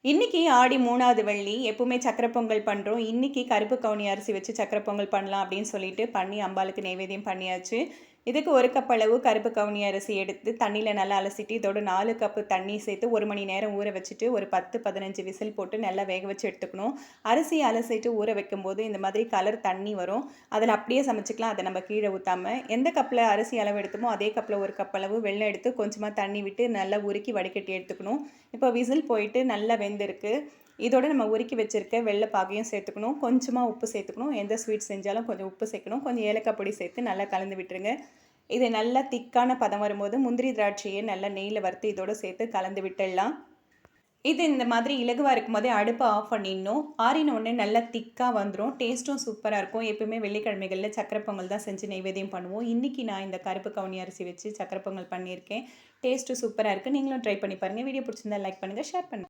இன்னைக்கு ஆடி 3வது வெள்ளி. எப்பவுமே சக்கரை பொங்கல் பண்றோம். இன்னைக்கு கருப்பு கவுனி அரிசி வச்சு சக்கரை பொங்கல் பண்ணலாம் அப்படின்னு சொல்லிட்டு பண்ணி அம்பாளுக்கு நைவேத்தியம் பண்ணியாச்சு. இதுக்கு 1 கப் அளவு கருப்பு கவுனி அரிசி எடுத்து தண்ணீல நல்லா அலசிட்டு, இதோட 4 கப்பு தண்ணி சேர்த்து 1 மணி நேரம் ஊற வச்சுட்டு, ஒரு 10, 15 விசில் போட்டு நல்லா வேக வச்சு எடுத்துக்கணும். அரிசிய அலசிட்டு ஊற வைக்கும்போது இந்த மாதிரி கலர் தண்ணி வரும். அதில அப்படியே சமைச்சுக்கலாம். அத நம்ம கீழ ஊத்தாம. எந்த கப்ல அரிசி அளவு எடுத்தோமோ, அதே கப்ல 1 கப் அளவு வெல்லம் எடுத்து கொஞ்சமா தண்ணி விட்டு நல்லா உருக்கி வடிகட்டி எடுத்துக்கணும். இப்போ விசில் போயிட்டு நல்லா வெந்திருக்கு. இதோட நம்ம உருக்கி வச்சிருக்க வெள்ள பாகையும் சேர்த்துக்கணும். கொஞ்சமா உப்பு சேர்த்துக்கணும். எந்த ஸ்வீட் செஞ்சாலும் கொஞ்சம் உப்பு சேர்க்கணும். கொஞ்சம் ஏலக்காய் பொடி சேர்த்து நல்லா கலந்து விட்டுருங்க. இது நல்லா திக்கான பதம் வரும்போது முந்திரி திராட்சையை நல்லா நெய்யில வறுத்து இதோட சேர்த்து கலந்து விட்டுடலாம். இது இந்த மாதிரி இலகுவா இருக்கும்போதே அடுப்பை ஆஃப் பண்ணிடணும். ஆறின உடனே நல்லா திக்கா வந்துடும். டேஸ்ட்டும் சூப்பரா இருக்கும். எப்பவுமே வெள்ளிக்கிழமைகள்ல சக்கரை பொங்கல் தான் செஞ்சு நைவேத்தியம் பண்ணுவோம். இன்னைக்கு நான் இந்த கருப்பு கவுனி அரிசி வச்சு சக்கரை பொங்கல் பண்ணியிருக்கேன். டேஸ்ட்டும் சூப்பரா இருக்கு. நீங்களும் ட்ரை பண்ணி பாருங்க. வீடியோ பிடிச்சிருந்தா லைக் பண்ணுங்க, ஷேர் பண்ணுங்க.